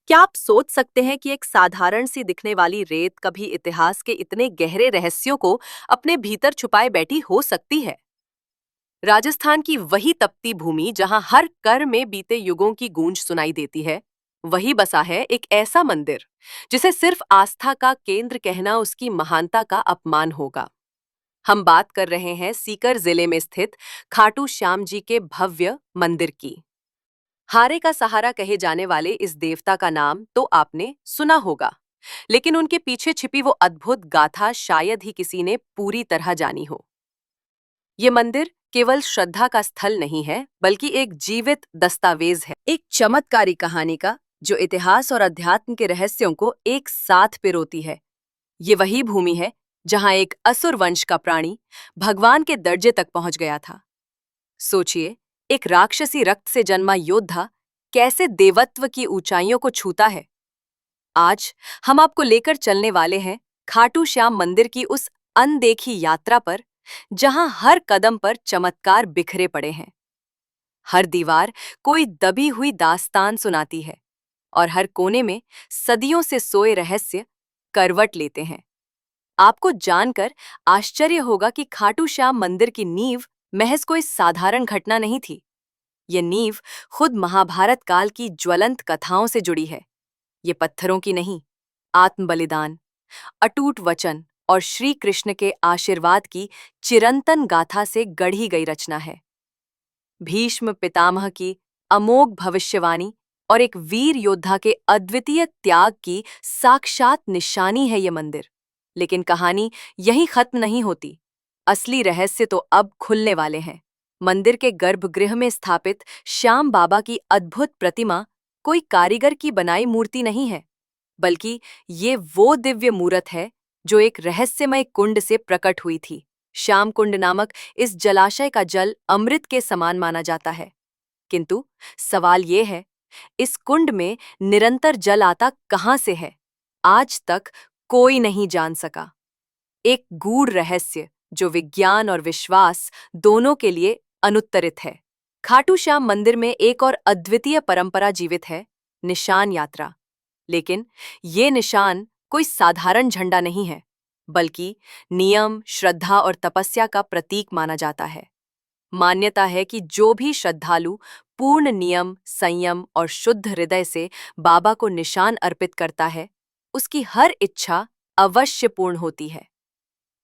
क्या आप सोच सकते हैं कि एक साधारण सी दिखने वाली रेत कभी इतिहास के इतने गहरे रहस्यों को अपने भीतर छुपाए बैठी हो सकती है? राजस्थान की वही तपती भूमि जहां हर कर में बीते युगों की गूंज सुनाई देती है, वही बसा है एक ऐसा मंदिर जिसे सिर्फ आस्था का केंद्र कहना उसकी महानता का अपमान होगा। हम बात कर रहे हैं सीकर जिले में स्थित खाटू श्याम जी के भव्य मंदिर की। हारे का सहारा कहे जाने वाले इस देवता का नाम तो आपने सुना होगा, लेकिन उनके पीछे छिपी वो अद्भुत गाथा शायद ही किसी ने पूरी तरह जानी हो। ये मंदिर केवल श्रद्धा का स्थल नहीं है, बल्कि एक जीवित दस्तावेज है, एक चमत्कारी कहानी का जो इतिहास और अध्यात्म के रहस्यों को एक साथ पिरोती है। ये वही भूमि है जहां एक असुर वंश का प्राणी भगवान के दर्जे तक पहुंच गया था। सोचिए, एक राक्षसी रक्त से जन्मा योद्धा कैसे देवत्व की ऊंचाइयों को छूता है। आज हम आपको लेकर चलने वाले हैं खाटू श्याम मंदिर की उस अनदेखी यात्रा पर, जहां हर कदम पर चमत्कार बिखरे पड़े हैं। हर दीवार कोई दबी हुई दास्तान सुनाती है और हर कोने में सदियों से सोए रहस्य करवट लेते हैं। आपको जानकर आश्चर्य होगा कि खाटू श्याम मंदिर की नींव महज कोई साधारण घटना नहीं थी। ये नींव खुद महाभारत काल की ज्वलंत कथाओं से जुड़ी है। ये पत्थरों की नहीं, आत्म बलिदान, अटूट वचन और श्री कृष्ण के आशीर्वाद की चिरंतन गाथा से गढ़ी गई रचना है। भीष्म पितामह की अमोघ भविष्यवाणी और एक वीर योद्धा के अद्वितीय त्याग की साक्षात निशानी है ये मंदिर। लेकिन कहानी यहीं खत्म नहीं होती। असली रहस्य तो अब खुलने वाले हैं। मंदिर के गर्भगृह में स्थापित श्याम बाबा की अद्भुत प्रतिमा कोई कारीगर की बनाई मूर्ति नहीं है, बल्कि ये वो दिव्य मूर्त है जो एक रहस्यमय कुंड से प्रकट हुई थी। श्याम कुंड नामक इस जलाशय का जल अमृत के समान माना जाता है। किंतु सवाल ये है, इस कुंड में निरंतर जल आता कहां से है? आज तक कोई नहीं जान सका। एक गूढ़ रहस्य जो विज्ञान और विश्वास दोनों के लिए अनुत्तरित है। खाटू श्याम मंदिर में एक और अद्वितीय परंपरा जीवित है, निशान यात्रा। लेकिन ये निशान कोई साधारण झंडा नहीं है, बल्कि नियम, श्रद्धा और तपस्या का प्रतीक माना जाता है। मान्यता है कि जो भी श्रद्धालु पूर्ण नियम, संयम और शुद्ध हृदय से बाबा को निशान अर्पित करता है, उसकी हर इच्छा अवश्य पूर्ण होती है।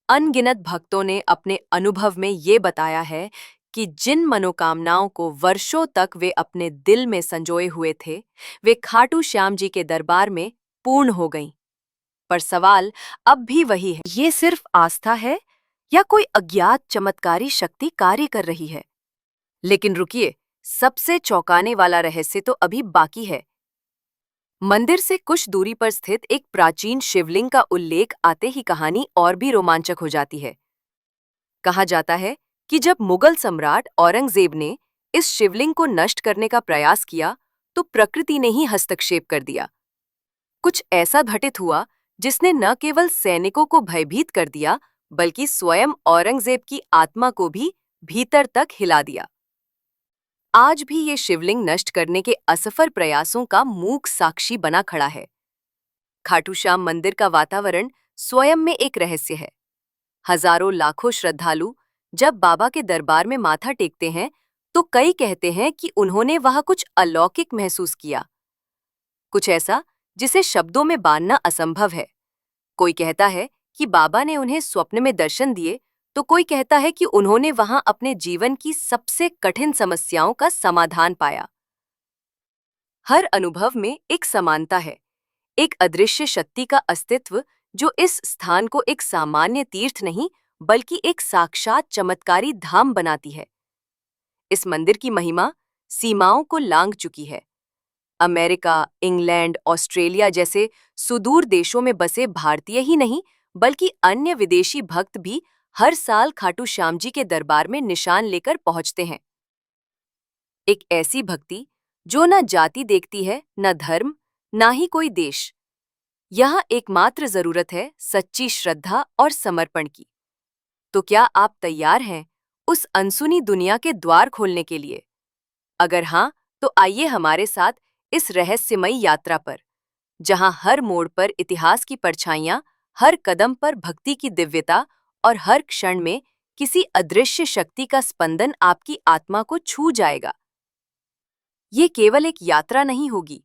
अनगिनत भक्तों ने अपने अनुभव में ये बताया है कि जिन मनोकामनाओं को वर्षों तक वे अपने दिल में संजोए हुए थे, वे खाटू श्याम जी के दरबार में पूर्ण हो गईं। पर सवाल अब भी वही है, ये सिर्फ आस्था है या कोई अज्ञात चमत्कारी शक्ति कार्य कर रही है? लेकिन रुकिए, सबसे चौंकाने वाला रहस्य तो अभी बाकी है। मंदिर से कुछ दूरी पर स्थित एक प्राचीन शिवलिंग का उल्लेख आते ही कहानी और भी रोमांचक हो जाती है। कहा जाता है कि जब मुगल सम्राट औरंगजेब ने इस शिवलिंग को नष्ट करने का प्रयास किया, तो प्रकृति ने ही हस्तक्षेप कर दिया। कुछ ऐसा घटित हुआ जिसने न केवल सैनिकों को भयभीत कर दिया, बल्कि स्वयं औरंगजेब की आत्मा को भी भीतर तक हिला दिया। आज भी ये शिवलिंग नष्ट करने के असफल प्रयासों का मूक साक्षी बना खड़ा है। खाटू श्याम मंदिर का वातावरण स्वयं में एक रहस्य है। हजारों लाखों श्रद्धालु जब बाबा के दरबार में माथा टेकते हैं, तो कई कहते हैं कि उन्होंने वहां कुछ अलौकिक महसूस किया, कुछ ऐसा जिसे शब्दों में बांधना असंभव है। कोई कहता है कि बाबा ने उन्हें स्वप्न में दर्शन दिए, तो कोई कहता है कि उन्होंने वहां अपने जीवन की सबसे कठिन समस्याओं का समाधान पाया। हर अनुभव में एक समानता है, एक अदृश्य शक्ति का अस्तित्व जो इस स्थान को एक सामान्य तीर्थ नहीं, बल्कि एक साक्षात चमत्कारी धाम बनाती है। इस मंदिर की महिमा सीमाओं को लांघ चुकी है। अमेरिका, इंग्लैंड, ऑस्ट्रेलिया जैसे सुदूर देशों में बसे भारतीय ही नहीं, बल्कि अन्य विदेशी भक्त भी हर साल खाटू श्याम जी के दरबार में निशान लेकर पहुंचते हैं। एक ऐसी भक्ति जो न जाति देखती है, न धर्म, ना ही कोई देश। यहाँ एकमात्र जरूरत है सच्ची श्रद्धा और समर्पण की। तो क्या आप तैयार हैं उस अनसुनी दुनिया के द्वार खोलने के लिए? अगर हाँ, तो आइए हमारे साथ इस रहस्यमयी यात्रा पर। जहां हर मोड़ पर इतिहास की परछाइयां, हर कदम पर भक्ति की दिव्यता और हर क्षण में किसी अदृश्य शक्ति का स्पंदन आपकी आत्मा को छू जाएगा। ये केवल एक यात्रा नहीं होगी,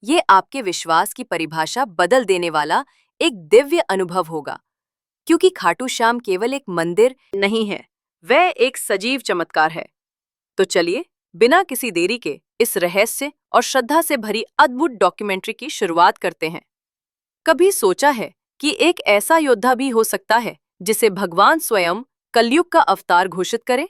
ये आपके विश्वास की परिभाषा बदल देने वाला एक दिव्य अनुभव होगा, क्योंकि खाटू श्याम केवल एक मंदिर नहीं है, वह एक सजीव चमत्कार है। तो चलिए, बिना किसी देरी के इस रहस्य और श्रद्धा से भरी अद्भुत डॉक्यूमेंट्री की शुरुआत करते हैं। कभी सोचा है कि एक ऐसा योद्धा भी हो सकता है जिसे भगवान स्वयं कलयुग का अवतार घोषित करे?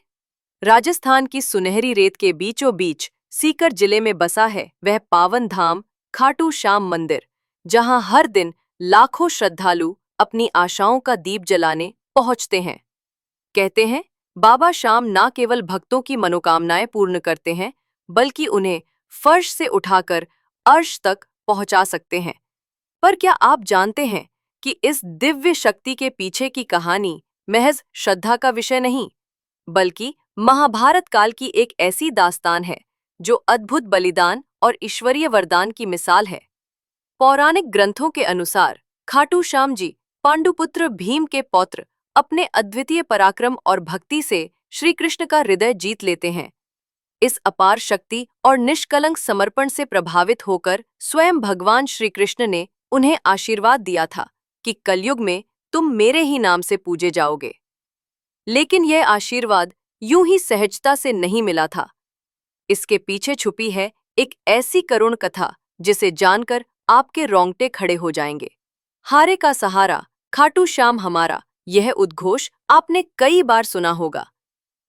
राजस्थान की सुनहरी रेत के बीचों बीच सीकर जिले में बसा है वह पावन धाम खाटू श्याम मंदिर, जहां हर दिन लाखों श्रद्धालु अपनी आशाओं का दीप जलाने पहुंचते हैं। कहते हैं, बाबा श्याम न केवल भक्तों की मनोकामनाएं पूर्ण करते हैं, बल्कि उन्हें फर्श से उठाकर अर्श तक पहुंचा सकते हैं। पर क्या आप जानते हैं कि इस दिव्य शक्ति के पीछे की कहानी महज श्रद्धा का विषय नहीं, बल्कि महाभारत काल की एक ऐसी दास्तान है जो अद्भुत बलिदान और ईश्वरीय वरदान की मिसाल है। पौराणिक ग्रंथों के अनुसार खाटू श्याम जी पांडुपुत्र भीम के पौत्र अपने अद्वितीय पराक्रम और भक्ति से श्री कृष्ण का हृदय जीत लेते हैं। इस अपार शक्ति और निष्कलंक समर्पण से प्रभावित होकर स्वयं भगवान श्री कृष्ण ने उन्हें आशीर्वाद दिया था कि कलयुग में तुम मेरे ही नाम से पूजे जाओगे। लेकिन यह आशीर्वाद यूं ही सहजता से नहीं मिला था। इसके पीछे छुपी है एक ऐसी करुण कथा जिसे जानकर आपके रोंगटे खड़े हो जाएंगे। हारे का सहारा, खाटू श्याम हमारा, यह उद्घोष आपने कई बार सुना होगा।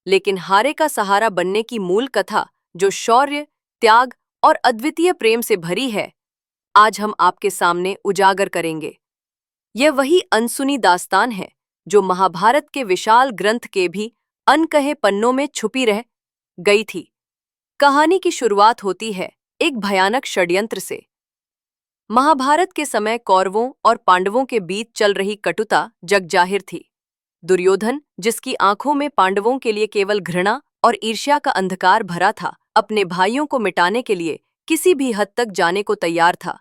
लेकिन हारे का सहारा बनने की मूल कथा, जो शौर्य, त्याग और अद्वितीय प्रेम से भरी है, आज हम आपके सामने उजागर करेंगे। यह वही अनसुनी दास्तान है जो महाभारत के विशाल ग्रंथ के भी अनकहे पन्नों में छुपी रह गई थी। कहानी की शुरुआत होती है एक भयानक षड्यंत्र से। महाभारत के समय कौरवों और पांडवों के बीच चल रही कटुता जगजाहिर थी। दुर्योधन, जिसकी आंखों में पांडवों के लिए केवल घृणा और ईर्ष्या का अंधकार भरा था, अपने भाइयों को मिटाने के लिए किसी भी हद तक जाने को तैयार था।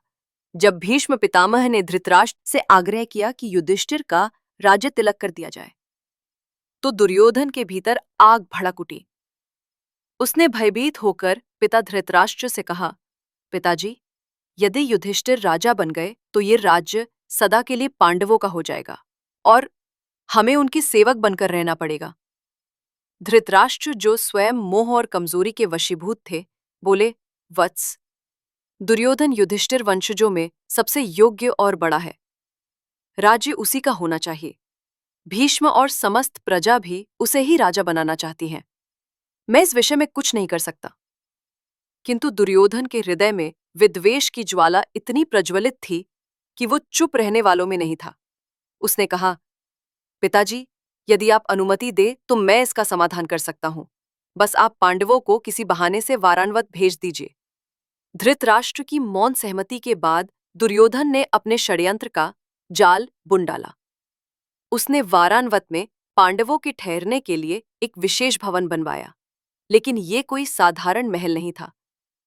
जब भीष्म पितामह ने धृतराष्ट्र से आग्रह किया कि युधिष्ठिर का राज्य तिलक कर दिया जाए, तो दुर्योधन के भीतर आग भड़क उठी। उसने भयभीत होकर पिता धृतराष्ट्र से कहा, पिताजी, यदि युधिष्ठिर राजा बन गए तो ये राज्य सदा के लिए पांडवों का हो जाएगा और हमें उनकी सेवक बनकर रहना पड़ेगा। धृतराष्ट्र, जो स्वयं मोह और कमजोरी के वशीभूत थे, बोले, वत्स, दुर्योधन युधिष्ठिर वंशजों में सबसे योग्य और बड़ा है। राज्य उसी का होना चाहिए। भीष्म और समस्त प्रजा भी उसे ही राजा बनाना चाहती हैं। मैं इस विषय में कुछ नहीं कर सकता। किंतु दुर्योधन के हृदय में विद्वेष की ज्वाला इतनी प्रज्वलित थी कि वो चुप रहने वालों में नहीं था। उसने कहा, पिताजी, यदि आप अनुमति दे तो मैं इसका समाधान कर सकता हूं। बस आप पांडवों को किसी बहाने से वाराणवत भेज दीजिए। धृतराष्ट्र की मौन सहमति के बाद दुर्योधन ने अपने षड्यंत्र का जाल बुन डाला। उसने वाराणवत में पांडवों के ठहरने के लिए एक विशेष भवन बनवाया। लेकिन ये कोई साधारण महल नहीं था।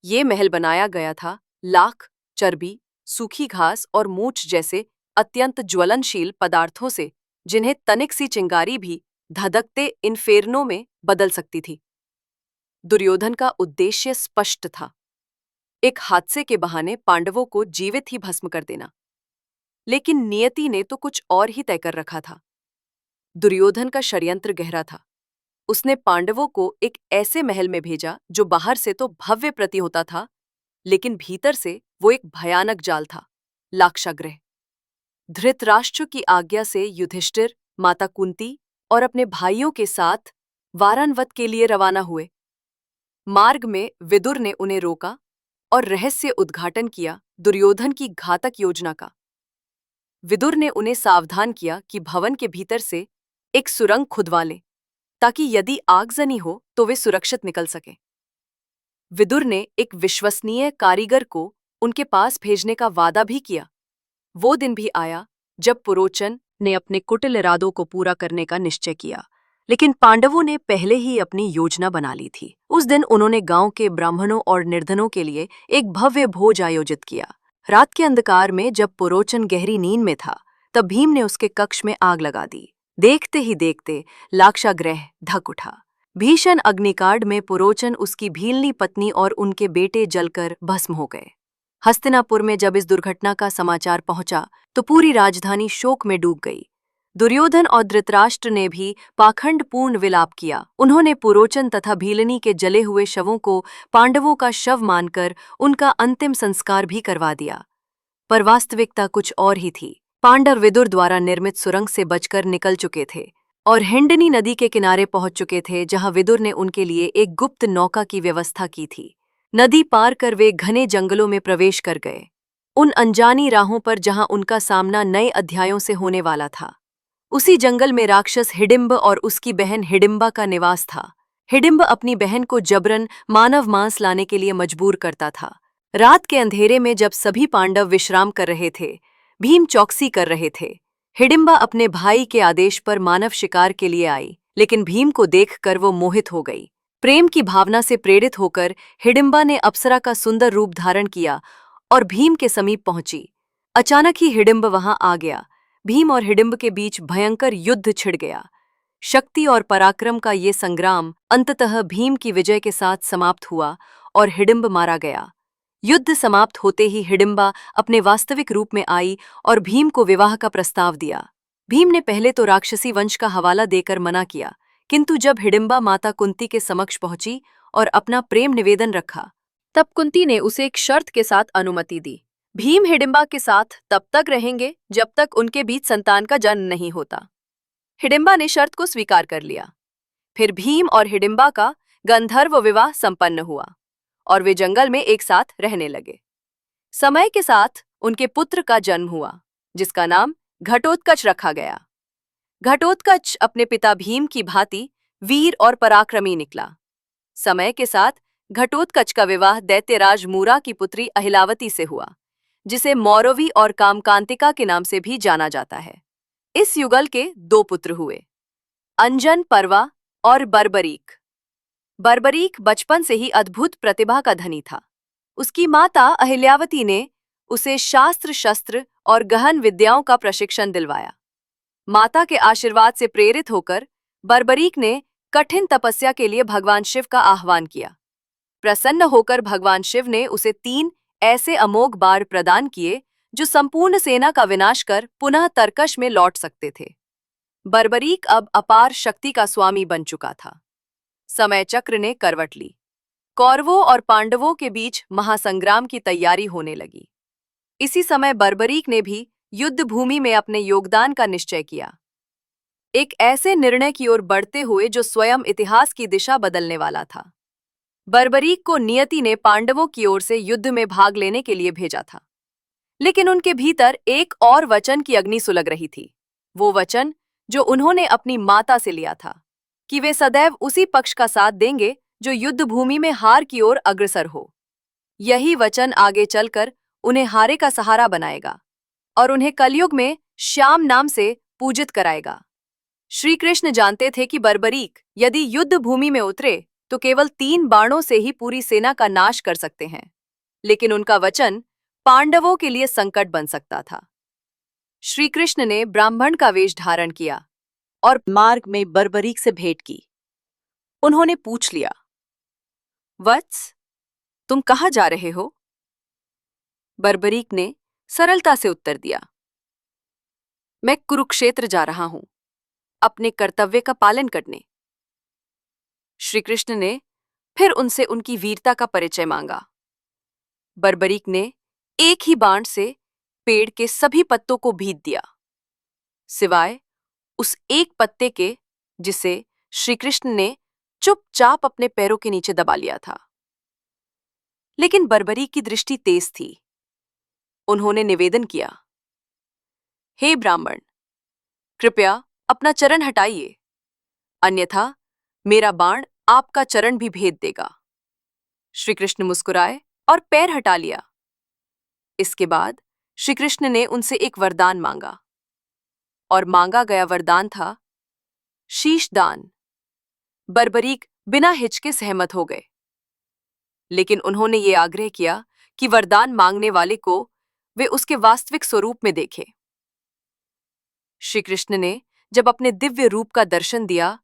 ये महल बनाया गया था लाख, चर्बी, सूखी घास और मूंछ जैसे अत्यंत ज्वलनशील पदार्थों से, जिन्हें तनिक सी चिंगारी भी धधकते इन्फेर्नो में बदल सकती थी। दुर्योधन का उद्देश्य स्पष्ट था, एक हादसे के बहाने पांडवों को जीवित ही भस्म कर देना। लेकिन नियति ने तो कुछ और ही तय कर रखा था। दुर्योधन का षड्यंत्र गहरा था। उसने पांडवों को एक ऐसे महल में भेजा जो बाहर से तो भव्य प्रतीत होता था, लेकिन भीतर से वो एक भयानक जाल था, लाक्षागृह। धृतराष्ट्र की आज्ञा से युधिष्ठिर, माता कुंती और अपने भाइयों के साथ वाराणवत के लिए रवाना हुए। मार्ग में विदुर ने उन्हें रोका और रहस्य उद्घाटन किया दुर्योधन की घातक योजना का। विदुर ने उन्हें सावधान किया कि भवन के भीतर से एक सुरंग खुदवा लें, ताकि यदि आगजनी हो तो वे सुरक्षित निकल सकें। विदुर ने एक विश्वसनीय कारीगर को उनके पास भेजने का वादा भी किया। वो दिन भी आया जब पुरोचन ने अपने कुटिल इरादों को पूरा करने का निश्चय किया, लेकिन पांडवों ने पहले ही अपनी योजना बना ली थी। उस दिन उन्होंने गांव के ब्राह्मणों और निर्धनों के लिए एक भव्य भोज आयोजित किया। रात के अंधकार में जब पुरोचन गहरी नींद में था, तब भीम ने उसके कक्ष में आग लगा दी। देखते ही देखते लाक्षागृह धक उठा। भीषण अग्निकांड में पुरोचन, उसकी भीलनी पत्नी और उनके बेटे जलकर भस्म हो गए। हस्तिनापुर में जब इस दुर्घटना का समाचार पहुंचा तो पूरी राजधानी शोक में डूब गई। दुर्योधन और धृतराष्ट्र ने भी पाखंडपूर्ण विलाप किया। उन्होंने पुरोचन तथा भीलनी के जले हुए शवों को पांडवों का शव मानकर उनका अंतिम संस्कार भी करवा दिया। पर वास्तविकता कुछ और ही थी। पांडव विदुर द्वारा निर्मित सुरंग से बचकर निकल चुके थे और हिंडनी नदी के किनारे पहुंच चुके थे, जहां विदुर ने उनके लिए एक गुप्त नौका की व्यवस्था की थी। नदी पार कर वे घने जंगलों में प्रवेश कर गए, उन अनजानी राहों पर जहां उनका सामना नए अध्यायों से होने वाला था। उसी जंगल में राक्षस हिडिंब और उसकी बहन हिडिंबा का निवास था। हिडिंब अपनी बहन को जबरन मानव मांस लाने के लिए मजबूर करता था। रात के अंधेरे में जब सभी पांडव विश्राम कर रहे थे, भीम चौकसी कर रहे थे। हिडिंबा अपने भाई के आदेश पर मानव शिकार के लिए आई, लेकिन भीम को देखकर वो मोहित हो गई। प्रेम की भावना से प्रेरित होकर हिडिंबा ने अप्सरा का सुंदर रूप धारण किया और भीम के समीप पहुंची। अचानक ही हिडिंब वहां आ गया। भीम और हिडिंब के बीच भयंकर युद्ध छिड़ गया। शक्ति और पराक्रम का ये संग्राम अंततः भीम की विजय के साथ समाप्त हुआ और हिडिंब मारा गया। युद्ध समाप्त होते ही हिडिंबा अपने वास्तविक रूप में आई और भीम को विवाह का प्रस्ताव दिया। भीम ने पहले तो राक्षसी वंश का हवाला देकर मना किया, किंतु जब हिडिंबा माता कुंती के समक्ष पहुंची और अपना प्रेम निवेदन रखा, तब कुंती ने उसे एक शर्त के साथ अनुमति दी। भीम हिडिंबा के साथ तब तक रहेंगे जब तक उनके बीच संतान का जन्म नहीं होता। हिडिंबा ने शर्त को स्वीकार कर लिया। फिर भीम और हिडिंबा का गंधर्व विवाह संपन्न हुआ और वे जंगल में एक साथ रहने लगे। समय के साथ उनके पुत्र का जन्म हुआ, जिसका नाम घटोत्कच रखा गया। घटोत्कच अपने पिता भीम की भांति वीर और पराक्रमी निकला। समय के साथ घटोत्कच का विवाह दैत्यराज मूरा की पुत्री अहिलावती से हुआ, जिसे मौरवी और कामकांतिका के नाम से भी जाना जाता है। इस युगल के 2 पुत्र हुए, अंजन पर्वा और बर्बरीक। बर्बरीक बचपन से ही अद्भुत प्रतिभा का धनी था। उसकी माता अहिल्यावती ने उसे शास्त्र शस्त्र और गहन विद्याओं का प्रशिक्षण दिलवाया। माता के आशीर्वाद से प्रेरित होकर बर्बरीक ने कठिन तपस्या के लिए भगवान शिव का आह्वान किया। प्रसन्न होकर भगवान शिव ने उसे 3 ऐसे अमोघ बाण प्रदान किए जो संपूर्ण सेना का विनाश कर पुनः तरकश में लौट सकते थे। बर्बरीक अब अपार शक्ति का स्वामी बन चुका था। समय चक्र ने करवट ली। कौरवों और पांडवों के बीच महासंग्राम की तैयारी होने लगी। इसी समय बर्बरीक ने भी युद्ध भूमि में अपने योगदान का निश्चय किया, एक ऐसे निर्णय की ओर बढ़ते हुए जो स्वयं इतिहास की दिशा बदलने वाला था। बर्बरीक को नियति ने पांडवों की ओर से युद्ध में भाग लेने के लिए भेजा था, लेकिन उनके भीतर एक और वचन की अग्नि सुलग रही थी। वो वचन जो उन्होंने अपनी माता से लिया था कि वे सदैव उसी पक्ष का साथ देंगे जो युद्ध भूमि में हार की ओर अग्रसर हो। यही वचन आगे चलकर उन्हें हारे का सहारा बनाएगा और उन्हें कलयुग में श्याम नाम से पूजित कराएगा। श्री कृष्ण जानते थे कि बर्बरीक यदि युद्ध भूमि में उतरे तो केवल 3 बाणों से ही पूरी सेना का नाश कर सकते हैं, लेकिन उनका वचन पांडवों के लिए संकट बन सकता था। श्री कृष्ण ने ब्राह्मण का वेश धारण किया और मार्ग में बर्बरीक से भेंट की। उन्होंने पूछ लिया, वत्स, तुम कहाँ जा रहे हो? बर्बरीक ने सरलता से उत्तर दिया, मैं कुरुक्षेत्र जा रहा हूं, अपने कर्तव्य का पालन करने। श्री कृष्ण ने फिर उनसे उनकी वीरता का परिचय मांगा। बर्बरीक ने एक ही बाण से पेड़ के सभी पत्तों को भीत दिया, सिवाय उस एक पत्ते के जिसे श्री कृष्ण ने चुपचाप अपने पैरों के नीचे दबा लिया था। लेकिन बर्बरीक की दृष्टि तेज थी। उन्होंने निवेदन किया, हे ब्राह्मण, कृपया अपना चरण हटाइए, अन्यथा मेरा बाण आपका चरण भी भेद देगा। श्री कृष्ण मुस्कुराए और पैर हटा लिया। इसके बाद श्री कृष्ण ने उनसे एक वरदान मांगा, और मांगा गया वरदान था शीशदान। बर्बरीक बिना हिचके सहमत हो गए, लेकिन उन्होंने ये आग्रह किया कि वरदान मांगने वाले को वे उसके वास्तविक स्वरूप में देखे। श्री कृष्ण ने जब अपने दिव्य रूप का दर्शन दिया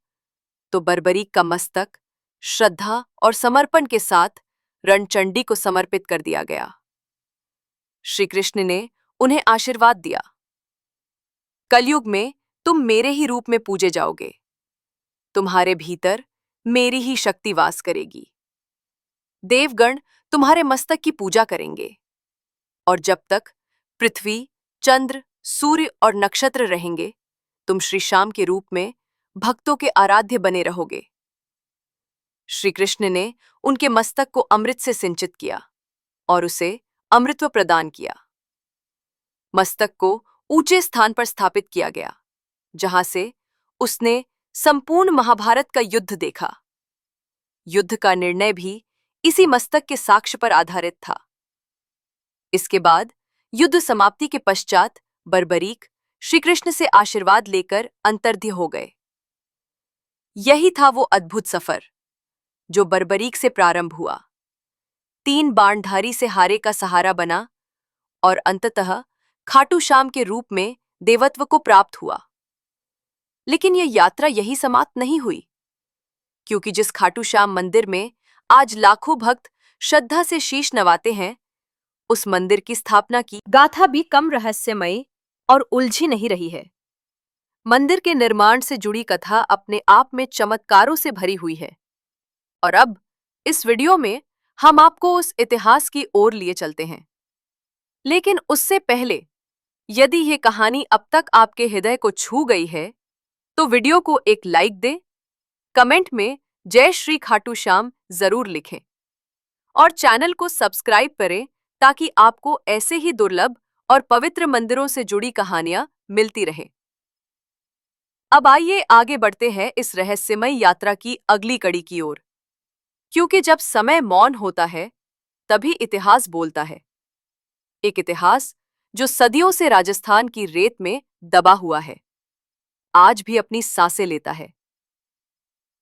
तो बर्बरीक का मस्तक श्रद्धा और समर्पण के साथ रणचंडी को समर्पित कर दिया गया। श्री कृष्ण ने उन्हें आशीर्वाद दिया, कलयुग में तुम मेरे ही रूप में पूजे जाओगे, तुम्हारे भीतर मेरी ही शक्ति वास करेगी। देवगण तुम्हारे मस्तक की पूजा करेंगे और जब तक पृथ्वी, चंद्र, सूर्य और नक्षत्र रहेंगे, तुम श्री श्याम के रूप में भक्तों के आराध्य बने रहोगे। श्री कृष्ण ने उनके मस्तक को अमृत से सिंचित किया और उसे अमृतत्व प्रदान किया। मस्तक को ऊंचे स्थान पर स्थापित किया गया, जहां से उसने संपूर्ण महाभारत का युद्ध देखा। युद्ध का निर्णय भी इसी मस्तक के साक्ष्य पर आधारित था। इसके बाद युद्ध समाप्ति के पश्चात बर्बरीक श्री कृष्ण से आशीर्वाद लेकर अंतर्ध्य हो गए। यही था वो अद्भुत सफर जो बर्बरीक से प्रारंभ हुआ, 3 बाणधारी से हारे का सहारा बना और अंततः खाटू श्याम के रूप में देवत्व को प्राप्त हुआ। लेकिन यह यात्रा यही समाप्त नहीं हुई, क्योंकि जिस खाटू श्याम मंदिर में आज लाखों भक्त श्रद्धा से शीश नवाते हैं, उस मंदिर की स्थापना की गाथा भी कम रहस्यमयी और उलझी नहीं रही है। मंदिर के निर्माण से जुड़ी कथा अपने आप में चमत्कारों से भरी हुई है और अब इस वीडियो में हम आपको उस इतिहास की ओर लिए चलते हैं। लेकिन उससे पहले, यदि ये कहानी अब तक आपके हृदय को छू गई है तो वीडियो को एक लाइक दें, कमेंट में जय श्री खाटू श्याम जरूर लिखें और चैनल को सब्सक्राइब करें ताकि आपको ऐसे ही दुर्लभ और पवित्र मंदिरों से जुड़ी कहानियां मिलती रहे। अब आइए आगे बढ़ते हैं इस रहस्यमयी यात्रा की अगली कड़ी की ओर, क्योंकि जब समय मौन होता है तभी इतिहास बोलता है। एक इतिहास जो सदियों से राजस्थान की रेत में दबा हुआ है, आज भी अपनी सांसें लेता है।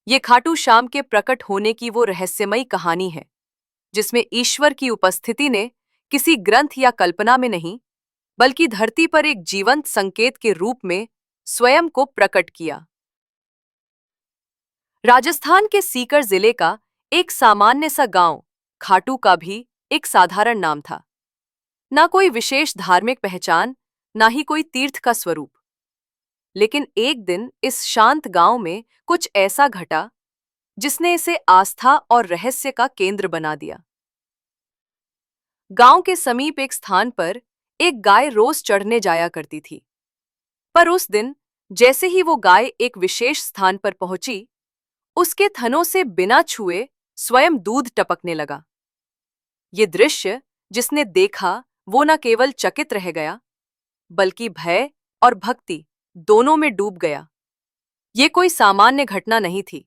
ये खाटू श्याम के प्रकट होने की वो रहस्यमयी कहानी है जिसमें ईश्वर की उपस्थिति ने किसी ग्रंथ या कल्पना में नहीं, बल्कि धरती पर एक जीवंत संकेत के रूप में स्वयं को प्रकट किया। राजस्थान के सीकर जिले का एक सामान्य सा गांव खाटू का भी एक साधारण नाम था। ना कोई विशेष धार्मिक पहचान, ना ही कोई तीर्थ का स्वरूप। लेकिन एक दिन इस शांत गांव में कुछ ऐसा घटा जिसने इसे आस्था और रहस्य का केंद्र बना दिया। गांव के समीप एक स्थान पर एक गाय रोज चढ़ने जाया करती थी, पर उस दिन जैसे ही वो गाय एक विशेष स्थान पर पहुंची, उसके थनों से बिना छुए स्वयं दूध टपकने लगा। ये दृश्य जिसने देखा वो न केवल चकित रह गया, बल्कि भय और भक्ति दोनों में डूब गया। ये कोई सामान्य घटना नहीं थी,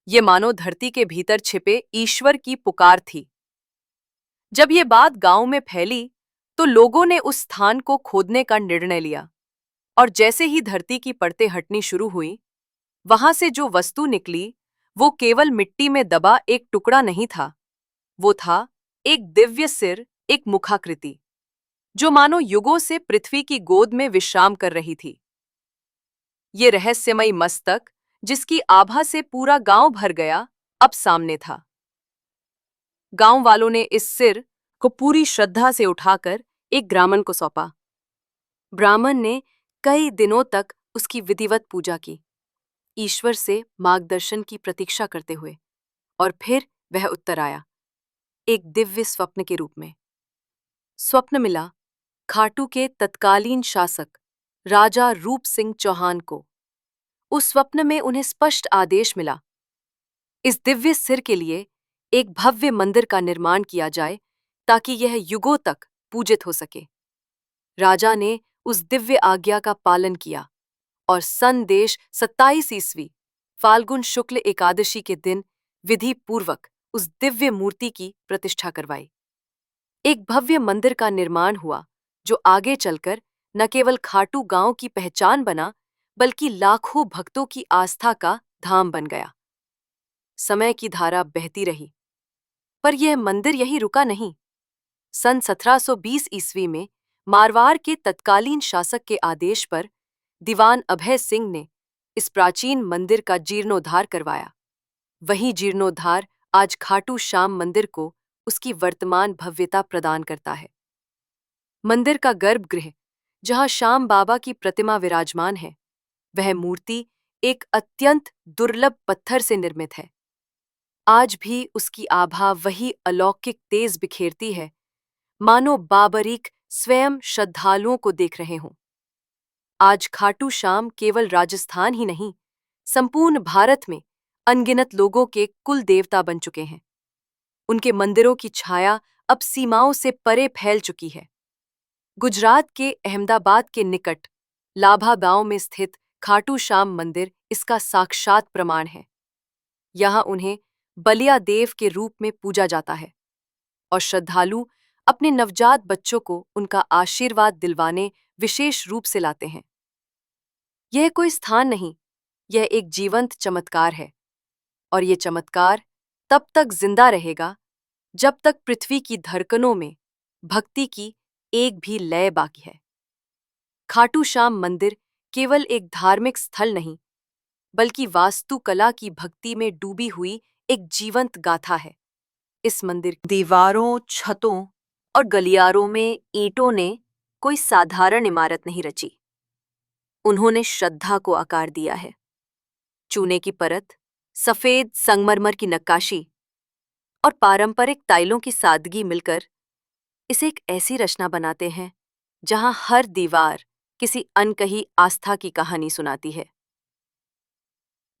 ये मानो धरती के भीतर छिपे ईश्वर की पुकार थी। जब ये बात गांव में फैली तो लोगों ने उस स्थान को खोदने का निर्णय लिया और जैसे ही धरती की परतें हटनी शुरू हुई, वहां से जो वस्तु निकली वो केवल मिट्टी में दबा एक टुकड़ा नहीं था, वो था एक दिव्य सिर, एक मुखाकृति जो मानो युगों से पृथ्वी की गोद में विश्राम कर रही थी। ये रहस्यमयी मस्तक जिसकी आभा से पूरा गांव भर गया, अब सामने था। गांव वालों ने इस सिर को पूरी श्रद्धा से उठाकर एक ब्राह्मण को सौंपा। ब्राह्मण ने कई दिनों तक उसकी विधिवत पूजा की, ईश्वर से मार्गदर्शन की प्रतीक्षा करते हुए, और फिर वह उत्तर आया, एक दिव्य स्वप्न के रूप में। स्वप्न मिला खाटू के तत्कालीन शासक राजा रूप सिंह चौहान को। उस स्वप्न में उन्हें स्पष्ट आदेश मिला, इस दिव्य सिर के लिए एक भव्य मंदिर का निर्माण किया जाए ताकि यह युगों तक पूजित हो सके। राजा ने उस दिव्य आज्ञा का पालन किया और सन देश 27 ईस्वी फाल्गुन शुक्ल एकादशी के दिन विधि पूर्वक उस दिव्य मूर्ति की प्रतिष्ठा करवाई। एक भव्य मंदिर का निर्माण हुआ जो आगे चलकर न केवल खाटू गांव की पहचान बना, बल्कि लाखों भक्तों की आस्था का धाम बन गया। समय की धारा बहती रही, पर यह मंदिर यहीं रुका नहीं। सन 1720 ईस्वी में मारवाड़ के तत्कालीन शासक के आदेश पर दीवान अभय सिंह ने इस प्राचीन मंदिर का जीर्णोद्धार करवाया। वही जीर्णोद्धार आज खाटू श्याम मंदिर को उसकी वर्तमान भव्यता प्रदान करता है। मंदिर का गर्भगृह, जहां श्याम बाबा की प्रतिमा विराजमान है, वह मूर्ति एक अत्यंत दुर्लभ पत्थर से निर्मित है। आज भी उसकी आभा वही अलौकिक तेज बिखेरती है, मानो बाबरीक स्वयं श्रद्धालुओं को देख रहे हों। आज खाटू श्याम केवल राजस्थान ही नहीं, संपूर्ण भारत में अनगिनत लोगों के कुल देवता बन चुके हैं। उनके मंदिरों की छाया अब सीमाओं से परे फैल चुकी है। गुजरात के अहमदाबाद के निकट लाभा गांव में स्थित खाटू श्याम मंदिर इसका साक्षात प्रमाण है। यहाँ उन्हें बलिया देव के रूप में पूजा जाता है और श्रद्धालु अपने नवजात बच्चों को उनका आशीर्वाद दिलवाने विशेष रूप से लाते हैं। यह कोई स्थान नहीं, यह एक जीवंत चमत्कार है, और यह चमत्कार तब तक जिंदा रहेगा जब तक पृथ्वी की धड़कनों में भक्ति की एक भी लय बाकी है। खाटू श्याम मंदिर केवल एक धार्मिक स्थल नहीं, बल्कि वास्तुकला की भक्ति में डूबी हुई एक जीवंत गाथा है। इस मंदिर की दीवारों, छतों और गलियारों में ईंटों ने कोई साधारण इमारत नहीं रची। उन्होंने श्रद्धा को आकार दिया है। चूने की परत, सफेद संगमरमर की नक्काशी और पारंपरिक टाइलों की सादगी मिलकर इसे एक ऐसी रचना बनाते हैं जहां हर दीवार किसी अनकही आस्था की कहानी सुनाती है।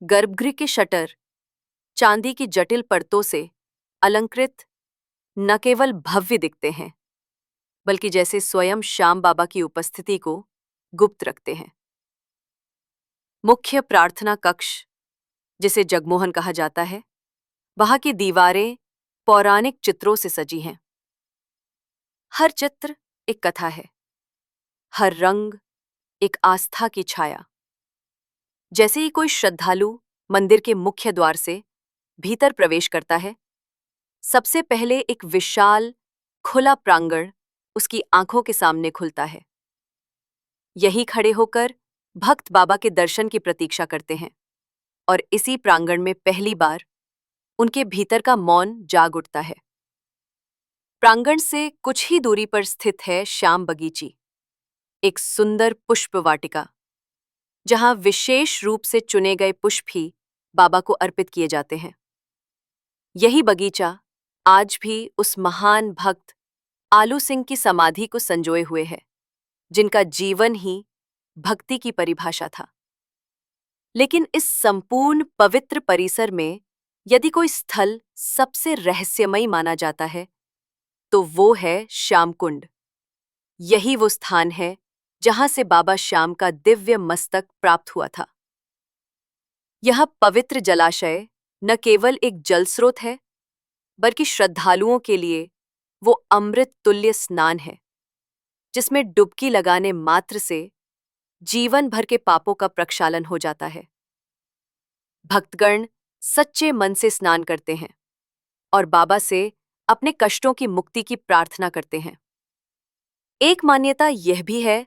गर्भगृह के शटर चांदी की जटिल परतों से अलंकृत न केवल भव्य दिखते हैं, बल्कि जैसे स्वयं श्याम बाबा की उपस्थिति को गुप्त रखते हैं। मुख्य प्रार्थना कक्ष, जिसे जगमोहन कहा जाता है, वहां की दीवारें पौराणिक चित्रों से सजी हैं। हर चित्र एक कथा है, हर रंग एक आस्था की छाया। जैसे ही कोई श्रद्धालु मंदिर के मुख्य द्वार से भीतर प्रवेश करता है, सबसे पहले एक विशाल खुला प्रांगण उसकी आंखों के सामने खुलता है। यहीं खड़े होकर भक्त बाबा के दर्शन की प्रतीक्षा करते हैं, और इसी प्रांगण में पहली बार उनके भीतर का मौन जाग उठता है। प्रांगण से कुछ ही दूरी पर स्थित है श्याम बगीची, एक सुंदर पुष्प वाटिका, जहां विशेष रूप से चुने गए पुष्प ही बाबा को अर्पित किए जाते हैं। यही बगीचा आज भी उस महान भक्त आलू सिंह की समाधि को संजोए हुए है, जिनका जीवन ही भक्ति की परिभाषा था। लेकिन इस संपूर्ण पवित्र परिसर में यदि कोई स्थल सबसे रहस्यमयी माना जाता है, तो वो है श्याम कुंड। यही वो स्थान है जहां से बाबा श्याम का दिव्य मस्तक प्राप्त हुआ था। यह पवित्र जलाशय न केवल एक जल स्रोत है, बल्कि श्रद्धालुओं के लिए वो अमृत तुल्य स्नान है, जिसमें डुबकी लगाने मात्र से जीवन भर के पापों का प्रक्षालन हो जाता है। भक्तगण सच्चे मन से स्नान करते हैं और बाबा से अपने कष्टों की मुक्ति की प्रार्थना करते हैं। एक मान्यता यह भी है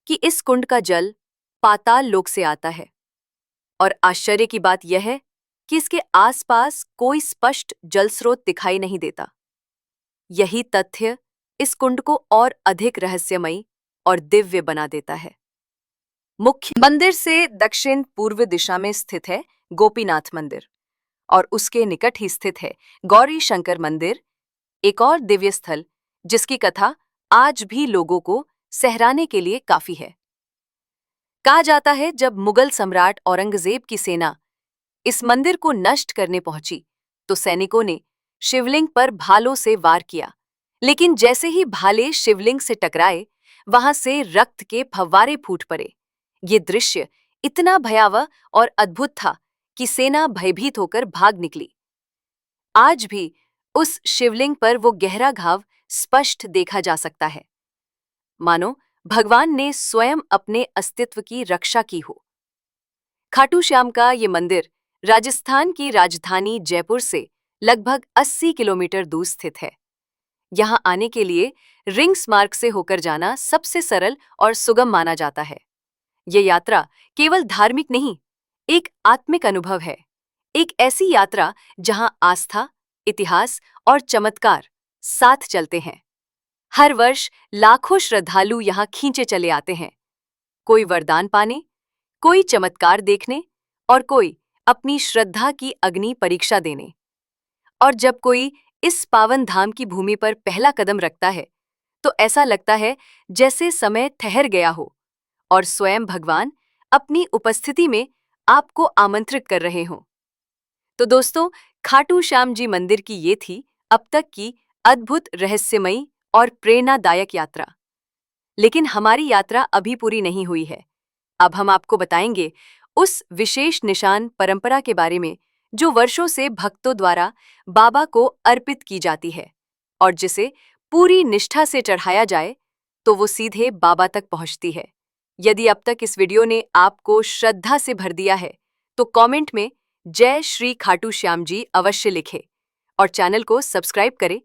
कि इस कुंड का जल पाताल लोक से आता है, और आश्चर्य की बात यह है कि इसके आसपास कोई स्पष्ट जल स्रोत दिखाई नहीं देता। यही तथ्य इस कुंड को और अधिक रहस्यमयी और दिव्य बना देता है। मुख्य मंदिर से दक्षिण पूर्व दिशा में स्थित है गोपीनाथ मंदिर, और उसके निकट ही स्थित है गौरी शंकर मंदिर, एक और दिव्य स्थल जिसकी कथा आज भी लोगों को सहराने के लिए काफी है। कहा जाता है, जब मुगल सम्राट औरंगजेब की सेना इस मंदिर को नष्ट करने पहुंची, तो सैनिकों ने शिवलिंग पर भालों से वार किया, लेकिन जैसे ही भाले शिवलिंग से टकराए, वहां से रक्त के फव्वारे फूट पड़े। ये दृश्य इतना भयावह और अद्भुत था कि सेना भयभीत होकर भाग निकली। आज भी उस शिवलिंग पर वो गहरा घाव स्पष्ट देखा जा सकता है, मानो भगवान ने स्वयं अपने अस्तित्व की रक्षा की हो। खाटू श्याम का ये मंदिर राजस्थान की राजधानी जयपुर से लगभग 80 किलोमीटर दूर स्थित है। यहाँ आने के लिए रिंग्स मार्ग से होकर जाना सबसे सरल और सुगम माना जाता है। ये यात्रा केवल धार्मिक नहीं, एक आत्मिक अनुभव है। एक ऐसी यात्रा जहां आस्था, इतिहास और चमत्कार साथ चलते हैं। हर वर्ष लाखों श्रद्धालु यहाँ खींचे चले आते हैं, कोई वरदान पाने, कोई चमत्कार देखने और कोई अपनी श्रद्धा की अग्नि परीक्षा देने। और जब कोई इस पावन धाम की भूमि पर पहला कदम रखता है, तो ऐसा लगता है जैसे समय ठहर गया हो और स्वयं भगवान अपनी उपस्थिति में आपको आमंत्रित कर रहे हों। तो दोस्तों, खाटू श्याम जी मंदिर की ये थी अब तक की अद्भुत, रहस्यमयी और प्रेरणादायक यात्रा। लेकिन हमारी यात्रा अभी पूरी नहीं हुई है। अब हम आपको बताएंगे उस विशेष निशान परंपरा के बारे में जो वर्षों से भक्तों द्वारा बाबा को अर्पित की जाती है और जिसे पूरी निष्ठा से चढ़ाया जाए तो वो सीधे बाबा तक पहुंचती है। यदि अब तक इस वीडियो ने आपको श्रद्धा से भर दिया है तो कमेंट में जय श्री खाटू श्याम जी अवश्य लिखें और चैनल को सब्सक्राइब करें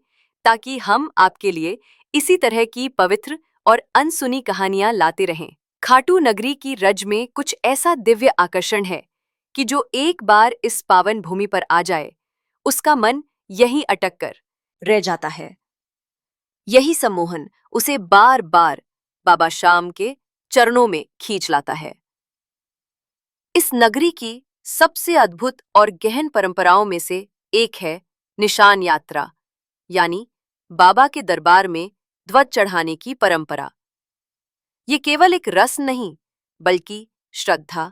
ताकि हम आपके लिए इसी तरह की पवित्र और अनसुनी कहानियां लाते रहें। खाटू नगरी की रज में कुछ ऐसा दिव्य आकर्षण है कि जो एक बार इस पावन भूमि पर आ जाए, उसका मन यहीं अटक कर रह जाता है। यही सम्मोहन उसे बार बार बाबा श्याम के चरणों में खींच लाता है। इस नगरी की सबसे अद्भुत और गहन परंपराओं में से एक है निशान यात्रा, यानी बाबा के दरबार में ध्वज चढ़ाने की परंपरा। ये केवल एक रस्म नहीं, बल्कि श्रद्धा,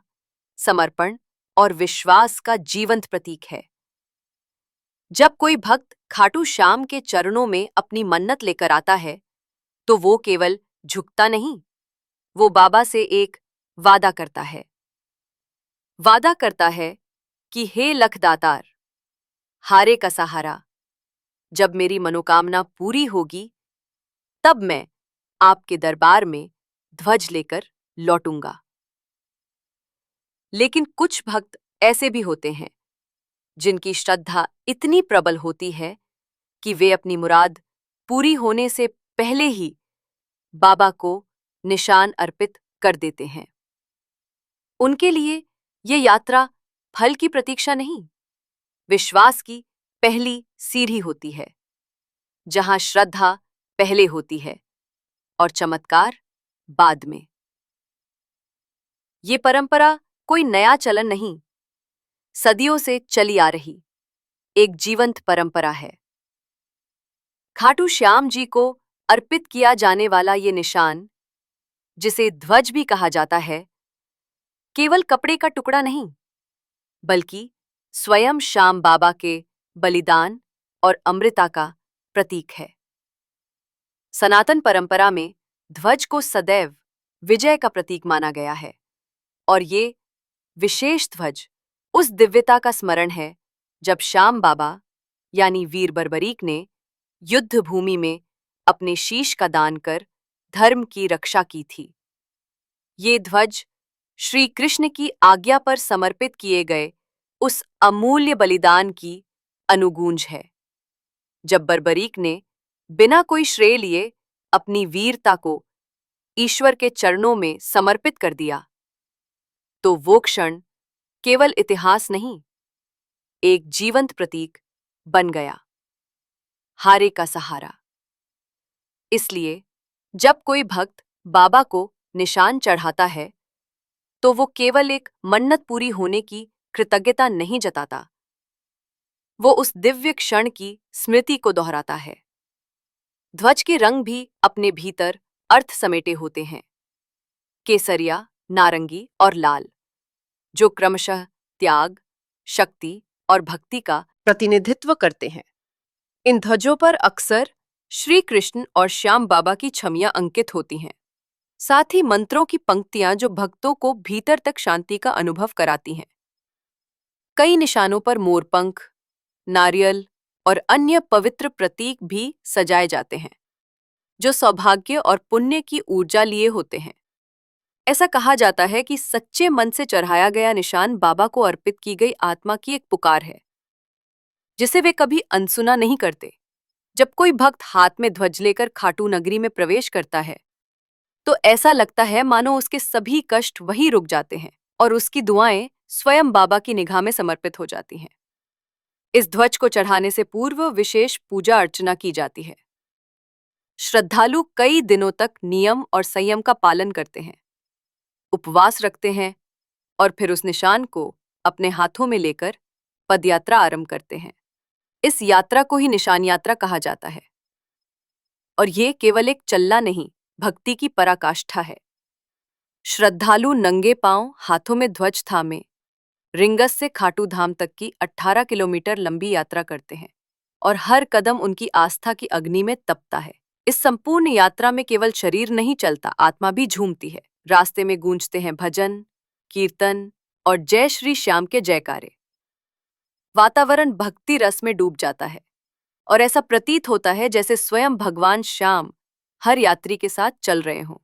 समर्पण और विश्वास का जीवंत प्रतीक है। जब कोई भक्त खाटू श्याम के चरणों में अपनी मन्नत लेकर आता है, तो वो केवल झुकता नहीं, वो बाबा से एक वादा करता है। वादा करता है कि हे लखदातार, हारे का सहारा, जब मेरी मनोकामना पूरी होगी, तब मैं आपके दरबार में ध्वज लेकर लौटूंगा। लेकिन कुछ भक्त ऐसे भी होते हैं जिनकी श्रद्धा इतनी प्रबल होती है कि वे अपनी मुराद पूरी होने से पहले ही बाबा को निशान अर्पित कर देते हैं। उनके लिए ये यात्रा फल की प्रतीक्षा नहीं, विश्वास की पहली सीढ़ी होती है, जहां श्रद्धा पहले होती है और चमत्कार बाद में। ये परंपरा कोई नया चलन नहीं, सदियों से चली आ रही एक जीवंत परंपरा है। खाटू श्याम जी को अर्पित किया जाने वाला ये निशान, जिसे ध्वज भी कहा जाता है, केवल कपड़े का टुकड़ा नहीं, बल्कि स्वयं श्याम बाबा के बलिदान और अमृता का प्रतीक है। सनातन परंपरा में ध्वज को सदैव विजय का प्रतीक माना गया है और ये विशेष ध्वज उस दिव्यता का स्मरण है जब श्याम बाबा यानी वीर बर्बरीक ने युद्ध भूमि में अपने शीश का दान कर धर्म की रक्षा की थी। ये ध्वज श्री कृष्ण की आज्ञा पर समर्पित किए गए उस अमूल्य बलिदान की अनुगूंज है। जब बर्बरीक ने बिना कोई श्रेय लिए अपनी वीरता को ईश्वर के चरणों में समर्पित कर दिया, तो वो क्षण केवल इतिहास नहीं, एक जीवंत प्रतीक बन गया, हारे का सहारा। इसलिए जब कोई भक्त बाबा को निशान चढ़ाता है, तो वो केवल एक मन्नत पूरी होने की कृतज्ञता नहीं जताता, वो उस दिव्य क्षण की स्मृति को दोहराता है। ध्वज के रंग भी अपने भीतर अर्थ समेटे होते हैं, केसरिया, नारंगी और लाल, जो क्रमशः त्याग, शक्ति और भक्ति का प्रतिनिधित्व करते हैं। इन ध्वजों पर अक्सर श्री कृष्ण और श्याम बाबा की छवियां अंकित होती हैं, साथ ही मंत्रों की पंक्तियां जो भक्तों को भीतर तक शांति का अनुभव कराती हैं। कई निशानों पर मोरपंख, नारियल और अन्य पवित्र प्रतीक भी सजाए जाते हैं, जो सौभाग्य और पुण्य की ऊर्जा लिए होते हैं। ऐसा कहा जाता है कि सच्चे मन से चढ़ाया गया निशान बाबा को अर्पित की गई आत्मा की एक पुकार है, जिसे वे कभी अनसुना नहीं करते। जब कोई भक्त हाथ में ध्वज लेकर खाटू नगरी में प्रवेश करता है तो ऐसा लगता है मानो उसके सभी कष्ट वहीं रुक जाते हैं और उसकी दुआएं स्वयं बाबा की निगाह में समर्पित हो जाती हैं। इस ध्वज को चढ़ाने से पूर्व विशेष पूजा अर्चना की जाती है। श्रद्धालु कई दिनों तक नियम और संयम का पालन करते हैं, उपवास रखते हैं और फिर उस निशान को अपने हाथों में लेकर पदयात्रा आरंभ करते हैं। इस यात्रा को ही निशान यात्रा कहा जाता है और ये केवल एक चलना नहीं, भक्ति की पराकाष्ठा है। श्रद्धालु नंगे पांव हाथों में ध्वज थामे रिंगस से खाटू धाम तक की 18 किलोमीटर लंबी यात्रा करते हैं और हर कदम उनकी आस्था की अग्नि में तपता है। इस संपूर्ण यात्रा में केवल शरीर नहीं चलता, आत्मा भी झूमती है। रास्ते में गूंजते हैं भजन, कीर्तन और जय श्री श्याम के जयकारे। वातावरण भक्ति रस में डूब जाता है और ऐसा प्रतीत होता है जैसे स्वयं भगवान श्याम हर यात्री के साथ चल रहे हों।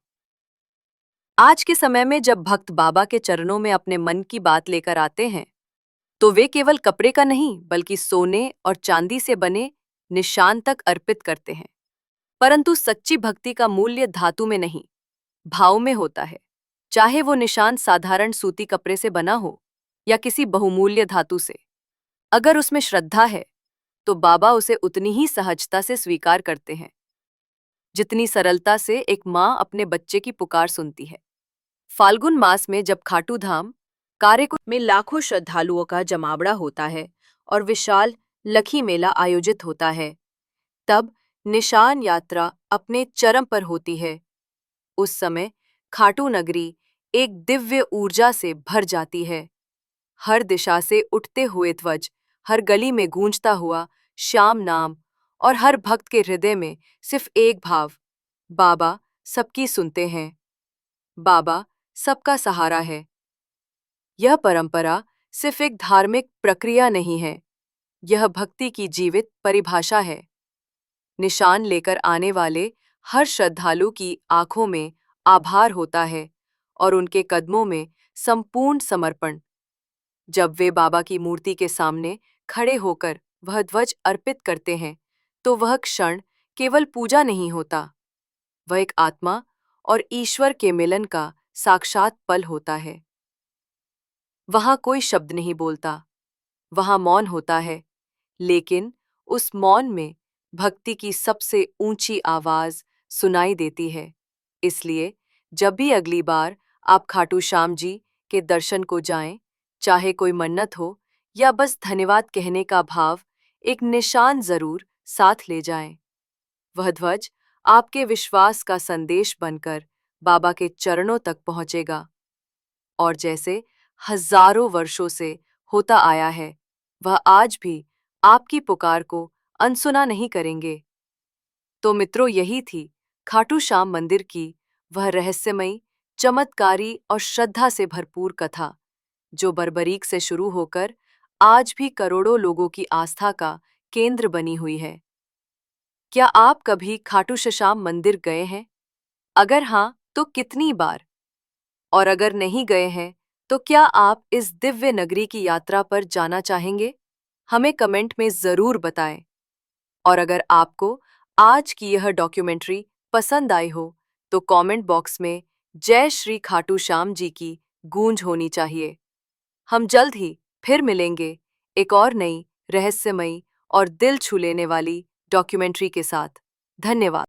आज के समय में जब भक्त बाबा के चरणों में अपने मन की बात लेकर आते हैं तो वे केवल कपड़े का नहीं बल्कि सोने और चांदी से बने निशान तक अर्पित करते हैं। परंतु सच्ची भक्ति का मूल्य धातु में नहीं, भाव में होता है। चाहे वो निशान साधारण सूती कपड़े से बना हो या किसी बहुमूल्य धातु से, अगर उसमें श्रद्धा है तो बाबा उसे उतनी ही सहजता से स्वीकार करते हैं जितनी सरलता से एक माँ अपने बच्चे की पुकार सुनती है। फाल्गुन मास में जब खाटू धाम कारेकुट में लाखों श्रद्धालुओं का जमावड़ा होता है और विशाल लखी मेला आयोजित होता है, तब निशान यात्रा अपने चरम पर होती है। उस समय खाटू नगरी एक दिव्य ऊर्जा से भर जाती है। हर दिशा से उठते हुए ध्वज, हर गली में गूंजता हुआ श्याम नाम और हर भक्त के हृदय में सिर्फ एक भाव, बाबा सबकी सुनते हैं, बाबा सबका सहारा है। यह परंपरा सिर्फ एक धार्मिक प्रक्रिया नहीं है, यह भक्ति की जीवित परिभाषा है। निशान लेकर आने वाले हर श्रद्धालु की आंखों में आभार होता है और उनके कदमों में संपूर्ण समर्पण। जब वे बाबा की मूर्ति के सामने खड़े होकर वह ध्वज अर्पित करते हैं तो वह क्षण केवल पूजा नहीं होता, वह एक आत्मा और ईश्वर के मिलन का साक्षात पल होता है। वहां कोई शब्द नहीं बोलता, वहां मौन होता है, लेकिन उस मौन में भक्ति की सबसे ऊंची आवाज सुनाई देती है। इसलिए जब भी अगली बार आप खाटू श्याम जी के दर्शन को जाएं, चाहे कोई मन्नत हो या बस धन्यवाद कहने का भाव, एक निशान जरूर साथ ले जाएं। वह ध्वज आपके विश्वास का संदेश बनकर बाबा के चरणों तक पहुंचेगा और जैसे हजारों वर्षों से होता आया है, वह आज भी आपकी पुकार को अनसुना नहीं करेंगे। तो मित्रों, यही थी खाटू श्याम मंदिर की वह रहस्यमयी, चमत्कारी और श्रद्धा से भरपूर कथा, जो बर्बरीक से शुरू होकर आज भी करोड़ों लोगों की आस्था का केंद्र बनी हुई है। क्या आप कभी खाटू श्याम मंदिर गए हैं? अगर हाँ, तो कितनी बार? और अगर नहीं गए हैं, तो क्या आप इस दिव्य नगरी की यात्रा पर जाना चाहेंगे? हमें कमेंट में जरूर बताएं। और अगर आपको आज की यह डॉक्यूमेंट्री पसंद आई हो, तो कमेंट बॉक्स में जय श्री खाटू श्याम जी की गूंज होनी चाहिए। हम जल्द ही फिर मिलेंगे एक और नई, रहस्यमयी और दिल छू लेने वाली डॉक्यूमेंट्री के साथ। धन्यवाद।